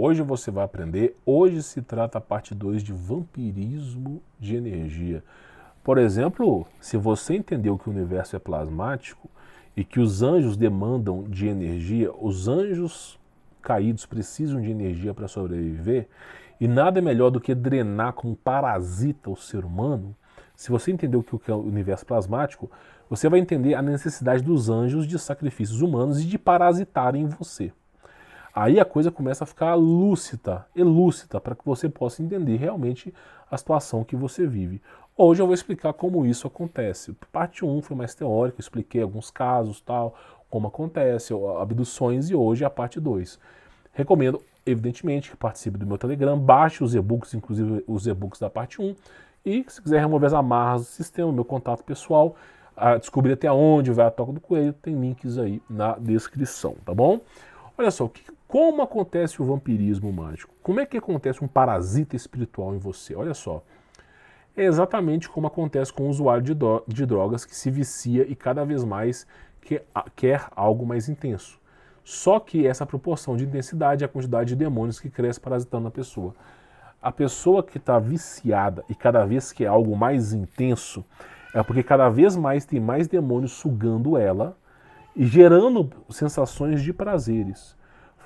Hoje você vai aprender, hoje se trata a parte 2 de vampirismo de energia. Por exemplo, se você entendeu que o universo é plasmático e que os anjos demandam de energia, os anjos caídos precisam de energia para sobreviver, e nada é melhor do que drenar como parasita o ser humano. Se você entendeu o que é o universo plasmático, você vai entender a necessidade dos anjos de sacrifícios humanos e de parasitarem em você. Aí a coisa começa a ficar lúcida, elúcida, para que você possa entender realmente a situação que você vive. Hoje eu vou explicar como isso acontece. Parte 1 foi mais teórica, expliquei alguns casos, tal, como acontece, abduções, e hoje é a parte 2. Recomendo, evidentemente, que participe do meu Telegram, baixe os e-books, inclusive os e-books da parte 1, e se quiser remover as amarras do sistema, meu contato pessoal, descobrir até onde vai a toca do coelho, tem links aí na descrição, tá bom? Olha só, como acontece o vampirismo mágico? Como é que acontece um parasita espiritual em você? Olha só, é exatamente como acontece com o usuário de drogas que se vicia e cada vez mais quer algo mais intenso. Só que essa proporção de intensidade é a quantidade de demônios que cresce parasitando a pessoa. A pessoa que está viciada e cada vez quer algo mais intenso é porque cada vez mais tem mais demônios sugando ela e gerando sensações de prazeres,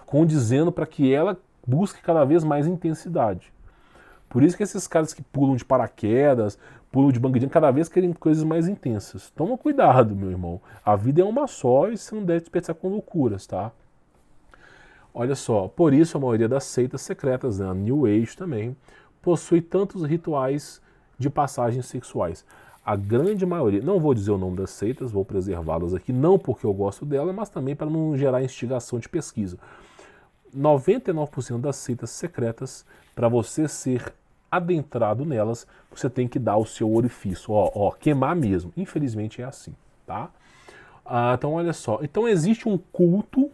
condizendo para que ela busque cada vez mais intensidade. Por isso que esses caras que pulam de paraquedas, pulam de bungee jump, cada vez querem coisas mais intensas. Toma cuidado, meu irmão. A vida é uma só e você não deve desperdiçar com loucuras, tá? Olha só, por isso a maioria das seitas secretas, né, a New Age também, possui tantos rituais de passagens sexuais. A grande maioria, não vou dizer o nome das seitas, vou preservá-las aqui, não porque eu gosto dela, mas também para não gerar instigação de pesquisa. 99% das seitas secretas, para você ser adentrado nelas, você tem que dar o seu orifício, queimar mesmo. Infelizmente é assim, tá? Então olha só, então existe um culto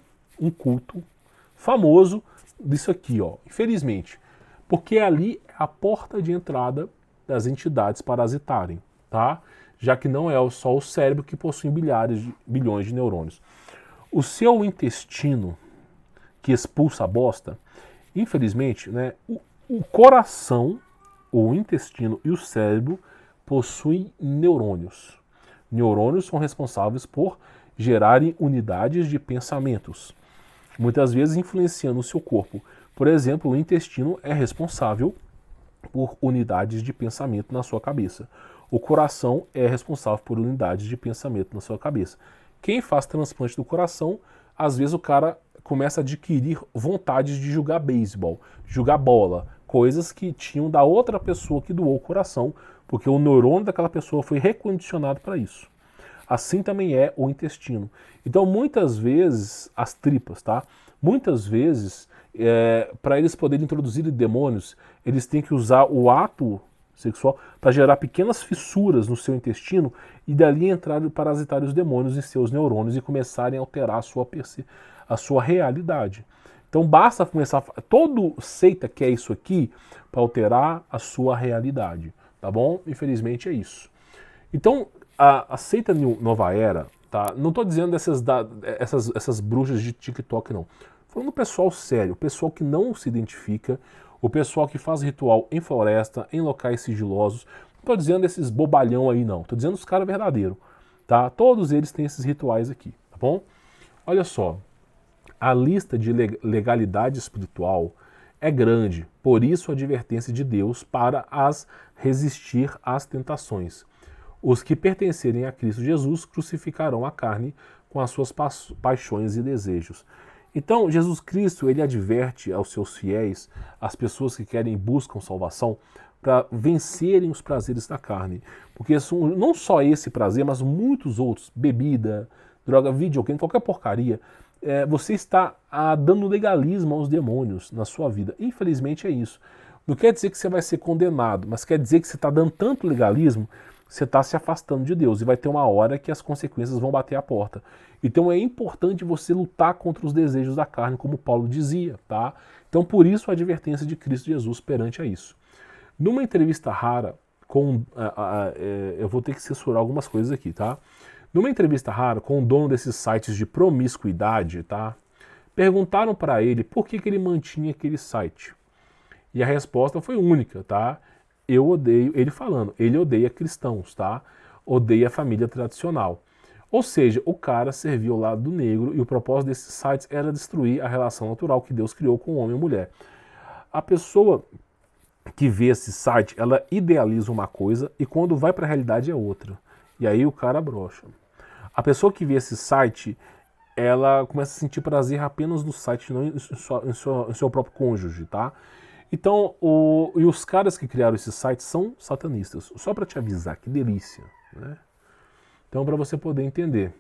famoso disso aqui, infelizmente, porque ali é a porta de entrada das entidades parasitarem, tá? Já que não é só o cérebro que possui bilhões de neurônios. O seu intestino, que expulsa a bosta, infelizmente, né, o coração, o intestino e o cérebro possuem neurônios. Neurônios são responsáveis por gerarem unidades de pensamentos, muitas vezes influenciando o seu corpo. Por exemplo, o intestino é responsável por unidades de pensamento na sua cabeça. O coração é responsável por unidades de pensamento na sua cabeça. Quem faz transplante do coração, às vezes o cara começa a adquirir vontades de jogar beisebol, jogar bola, coisas que tinham da outra pessoa que doou o coração, porque o neurônio daquela pessoa foi recondicionado para isso. Assim também é o intestino. Então, muitas vezes, as tripas, tá? Muitas vezes, para eles poderem introduzir demônios, eles têm que usar o ato sexual para gerar pequenas fissuras no seu intestino e dali entrarem parasitar os demônios em seus neurônios e começarem a alterar a sua realidade. Então basta começar... Todo seita quer isso aqui para alterar a sua realidade, tá bom? Infelizmente é isso. Então, a seita Nova Era, tá? Não estou dizendo essas bruxas de TikTok, não. Falando do pessoal sério, o pessoal que não se identifica, o pessoal que faz ritual em floresta, em locais sigilosos. Não estou dizendo esses bobalhão aí, não. Estou dizendo os caras verdadeiros, tá? Todos eles têm esses rituais aqui, tá bom? Olha só, a lista de legalidade espiritual é grande, por isso a advertência de Deus para as resistir às tentações. Os que pertencerem a Cristo Jesus crucificarão a carne com as suas paixões e desejos. Então, Jesus Cristo, ele adverte aos seus fiéis, às pessoas que querem e buscam salvação, para vencerem os prazeres da carne. Porque são não só esse prazer, mas muitos outros, bebida, droga, videogame, qualquer porcaria, você está dando legalismo aos demônios na sua vida. Infelizmente é isso. Não quer dizer que você vai ser condenado, mas quer dizer que você está dando tanto legalismo, você está se afastando de Deus. E vai ter uma hora que as consequências vão bater a porta. Então é importante você lutar contra os desejos da carne, como Paulo dizia, tá? Então por isso a advertência de Cristo Jesus perante a isso. Numa entrevista rara, eu vou ter que censurar algumas coisas aqui, tá? Numa entrevista rara com o dono desses sites de promiscuidade, tá? Perguntaram para ele por que ele mantinha aquele site. E a resposta foi única, tá? Eu odeio, ele falando, ele odeia cristãos, tá? Odeia a família tradicional. Ou seja, o cara serviu ao lado do negro e o propósito desses sites era destruir a relação natural que Deus criou com o homem e a mulher. A pessoa que vê esse site, ela idealiza uma coisa e quando vai para a realidade é outra. E aí o cara brocha. A pessoa que vê esse site, ela começa a sentir prazer apenas no site, não em seu próprio cônjuge, tá? Então, e os caras que criaram esse site são satanistas. Só para te avisar, que delícia, né? Então, para você poder entender.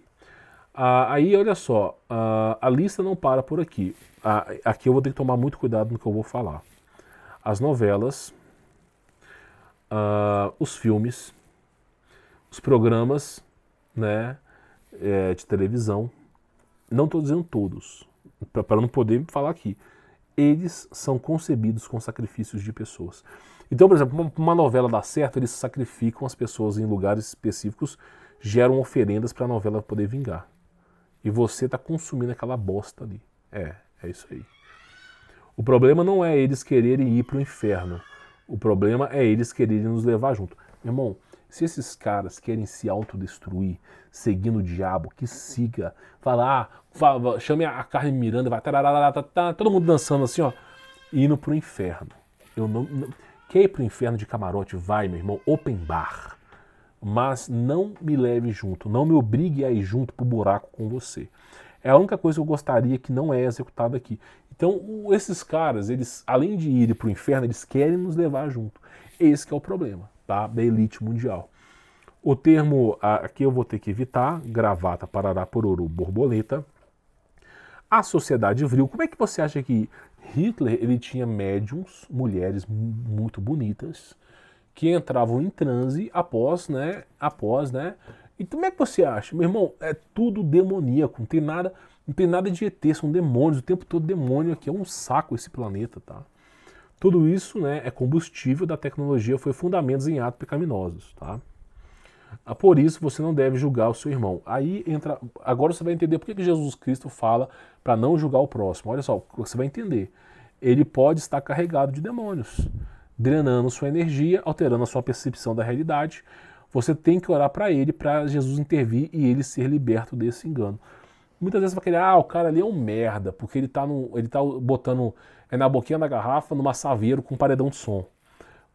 Aí, olha só, a lista não para por aqui. Aqui eu vou ter que tomar muito cuidado no que eu vou falar. As novelas, os filmes, os programas, né, de televisão, não estou dizendo todos, para não poder falar aqui, eles são concebidos com sacrifícios de pessoas. Então, por exemplo, uma novela dar certo, eles sacrificam as pessoas em lugares específicos, geram oferendas para a novela poder vingar. E você está consumindo aquela bosta ali. É isso aí. O problema não é eles quererem ir para o inferno. O problema é eles quererem nos levar junto. Meu irmão, se esses caras querem se autodestruir, seguindo o diabo, que siga. Fala, chame a Carmen Miranda, vai, todo mundo dançando assim, ó, indo pro inferno. Quer ir pro inferno de camarote? Vai, meu irmão, open bar. Mas não me leve junto, não me obrigue a ir junto pro buraco com você. É a única coisa que eu gostaria que não é executada aqui. Então, esses caras, eles, além de irem pro inferno, eles querem nos levar junto. Esse que é o problema, tá? Da elite mundial. O termo, aqui eu vou ter que evitar, gravata, parará, pororô, borboleta. A sociedade vril, como é que você acha que Hitler, ele tinha médiums, mulheres muito bonitas, que entravam em transe após, né? Então como é que você acha? Meu irmão, é tudo demoníaco, não tem nada de ET, são demônios, o tempo todo demônio aqui, é um saco esse planeta, tá? Tudo isso, né, é combustível da tecnologia, foi fundamentos em atos pecaminosos, tá? Por isso você não deve julgar o seu irmão. Aí entra, agora você vai entender por que Jesus Cristo fala para não julgar o próximo. Olha só, você vai entender. Ele pode estar carregado de demônios, drenando sua energia, alterando a sua percepção da realidade. Você tem que orar para ele, para Jesus intervir e ele ser liberto desse engano. Muitas vezes você vai querer, o cara ali é um merda, porque ele tá botando na boquinha da garrafa, numa saveiro com paredão de som.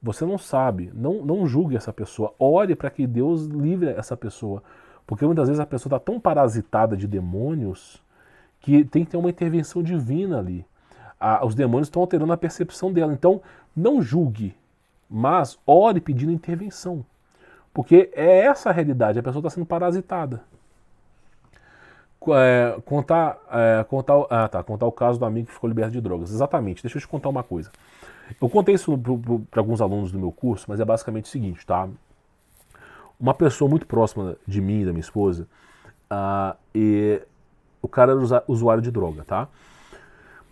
Você não sabe, não julgue essa pessoa. Ore para que Deus livre essa pessoa. Porque muitas vezes a pessoa está tão parasitada de demônios que tem que ter uma intervenção divina ali. Os demônios estão alterando a percepção dela. Então, não julgue, mas ore pedindo intervenção. Porque é essa a realidade, a pessoa está sendo parasitada. Contar o caso do amigo que ficou liberto de drogas. Exatamente, deixa eu te contar uma coisa. Eu contei isso para alguns alunos do meu curso, mas é basicamente o seguinte, tá? Uma pessoa muito próxima de mim e da minha esposa, e o cara era usuário de droga, tá?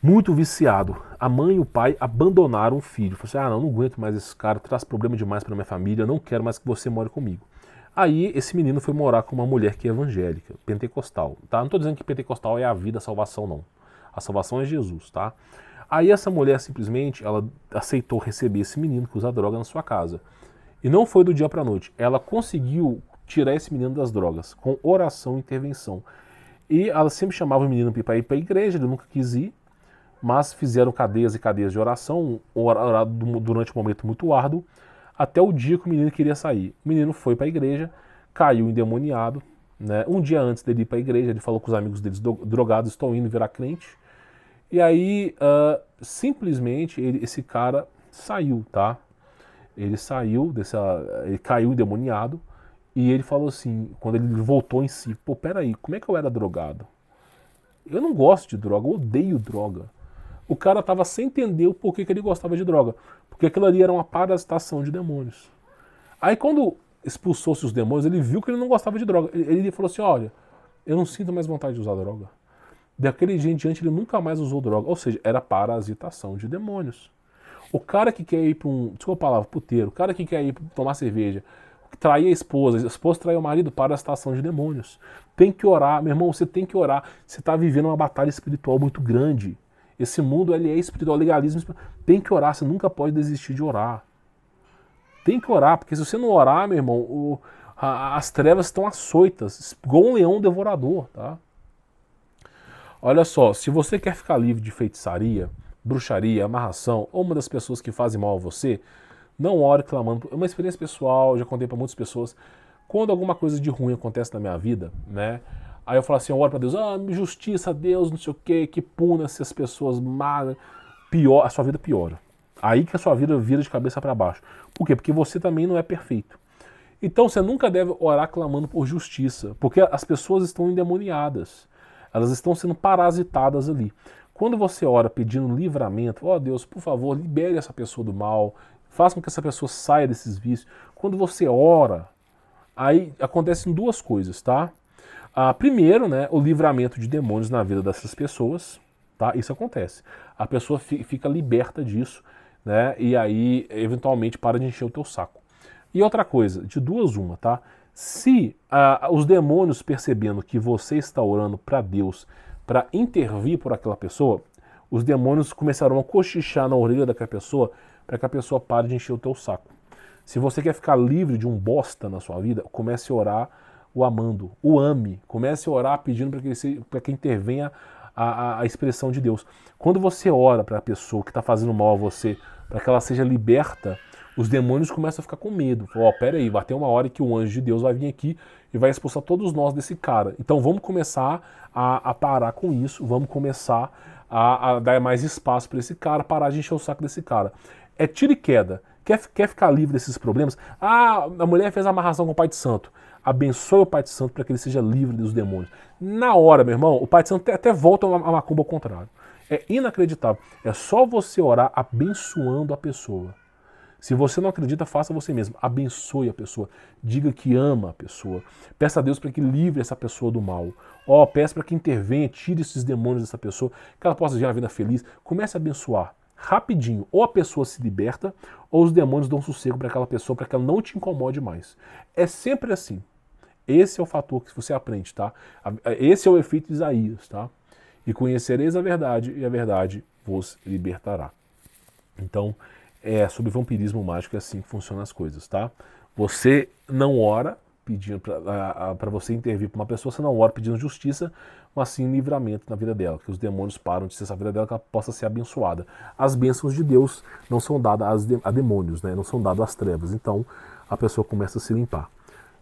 Muito viciado. A mãe e o pai abandonaram o filho. Falaram assim, não aguento mais esse cara, traz problema demais para minha família, não quero mais que você more comigo. Aí esse menino foi morar com uma mulher que é evangélica, pentecostal, tá? Não estou dizendo que pentecostal é a vida, a salvação, não. A salvação é Jesus, tá? Aí essa mulher simplesmente, ela aceitou receber esse menino que usa droga na sua casa. E não foi do dia para a noite. Ela conseguiu tirar esse menino das drogas, com oração e intervenção. E ela sempre chamava o menino para ir para a igreja, ele nunca quis ir, mas fizeram cadeias e cadeias de oração, durante um momento muito árduo, até o dia que o menino queria sair. O menino foi para a igreja, caiu endemoniado, né? Um dia antes dele ir para a igreja, ele falou com os amigos deles, drogados, estou indo virar crente. E aí, simplesmente, esse cara saiu, tá? Ele saiu, ele caiu endemoniado, e ele falou assim, quando ele voltou em si, peraí, como é que eu era drogado? Eu não gosto de droga, eu odeio droga. O cara estava sem entender o porquê que ele gostava de droga, porque aquilo ali era uma parasitação de demônios. Aí quando expulsou-se os demônios, ele viu que ele não gostava de droga. Ele falou assim, olha, eu não sinto mais vontade de usar droga. Daquele dia em diante ele nunca mais usou droga, ou seja, era parasitação de demônios. O cara que quer ir para desculpa a palavra, puteiro, o cara que quer ir tomar cerveja trair a esposa trair o marido para a estação de demônios. Tem que orar, meu irmão, você tem que orar. Você está vivendo uma batalha espiritual muito grande. Esse mundo ele é espiritual, legalismo espiritual. Tem que orar, você nunca pode desistir de orar. Tem que orar, porque se você não orar, meu irmão, as trevas estão açoitas, igual um leão devorador, tá? Olha só, se você quer ficar livre de feitiçaria, bruxaria, amarração, ou uma das pessoas que fazem mal a você, não ore clamando. É uma experiência pessoal, já contei para muitas pessoas. Quando alguma coisa de ruim acontece na minha vida, né? Aí eu falo assim, eu oro para Deus, justiça, Deus, não sei o quê, que puna essas pessoas más, pior, a sua vida piora. Aí que a sua vida vira de cabeça para baixo. Por quê? Porque você também não é perfeito. Então você nunca deve orar clamando por justiça, porque as pessoas estão endemoniadas. Elas estão sendo parasitadas ali. Quando você ora pedindo livramento, ó Deus, por favor, libere essa pessoa do mal, faça com que essa pessoa saia desses vícios. Quando você ora, aí acontecem duas coisas, tá? Primeiro, né, o livramento de demônios na vida dessas pessoas, tá? Isso acontece. A pessoa fica liberta disso, né? E aí, eventualmente, para de encher o teu saco. E outra coisa, de duas uma, tá? Se os demônios percebendo que você está orando para Deus, para intervir por aquela pessoa, os demônios começarão a cochichar na orelha daquela pessoa para que a pessoa pare de encher o teu saco. Se você quer ficar livre de um bosta na sua vida, comece a orar o amando, o ame. Comece a orar pedindo para que intervenha a expressão de Deus. Quando você ora para a pessoa que está fazendo mal a você, para que ela seja liberta, os demônios começam a ficar com medo. Falam, pera aí, vai ter uma hora que o anjo de Deus vai vir aqui e vai expulsar todos nós desse cara. Então vamos começar a parar com isso, vamos começar a dar mais espaço para esse cara, parar de encher o saco desse cara. É tiro e queda. Quer ficar livre desses problemas? A mulher fez a amarração com o Pai de Santo. Abençoe o Pai de Santo para que ele seja livre dos demônios. Na hora, meu irmão, o Pai de Santo até volta a macumba ao contrário. É inacreditável. É só você orar abençoando a pessoa. Se você não acredita, faça você mesmo. Abençoe a pessoa. Diga que ama a pessoa. Peça a Deus para que livre essa pessoa do mal. Peça para que intervenha, tire esses demônios dessa pessoa, que ela possa viver uma vida feliz. Comece a abençoar. Rapidinho. Ou a pessoa se liberta, ou os demônios dão sossego para aquela pessoa, para que ela não te incomode mais. É sempre assim. Esse é o fator que você aprende, tá? Esse é o efeito de Isaías, tá? E conhecereis a verdade, e a verdade vos libertará. Então, sobre vampirismo mágico é assim que funcionam as coisas, tá? Você não ora pedindo para você intervir para uma pessoa, você não ora pedindo justiça, mas sim livramento na vida dela, que os demônios param de ser essa vida dela, que ela possa ser abençoada. As bênçãos de Deus não são dadas a demônios, né? Não são dadas às trevas, então a pessoa começa a se limpar.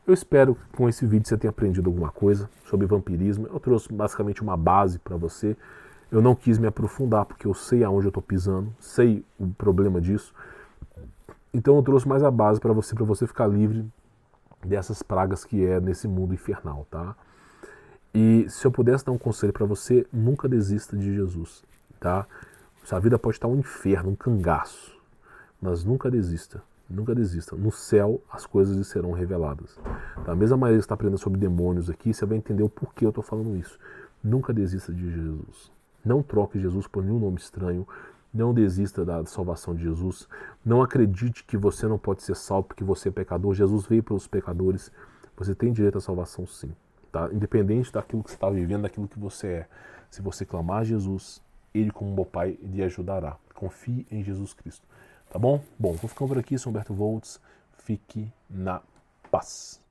Eu espero que com esse vídeo você tenha aprendido alguma coisa sobre vampirismo. Eu trouxe basicamente uma base para você. Eu não quis me aprofundar porque eu sei aonde eu estou pisando, sei o problema disso. Então eu trouxe mais a base para você ficar livre dessas pragas que é nesse mundo infernal, tá? E se eu pudesse dar um conselho para você, nunca desista de Jesus, tá? Sua vida pode estar um inferno, um cangaço, mas nunca desista. Nunca desista. No céu, as coisas lhe serão reveladas. Da mesma maneira que você está aprendendo sobre demônios aqui, você vai entender o porquê eu estou falando isso. Nunca desista de Jesus. Não troque Jesus por nenhum nome estranho. Não desista da salvação de Jesus. Não acredite que você não pode ser salvo porque você é pecador. Jesus veio para os pecadores. Você tem direito à salvação, sim. Tá? Independente daquilo que você está vivendo, daquilo que você é. Se você clamar a Jesus, Ele, como um bom Pai, lhe ajudará. Confie em Jesus Cristo. Tá bom? Bom, vou ficando por aqui, sou Humberto Voltz. Fique na paz.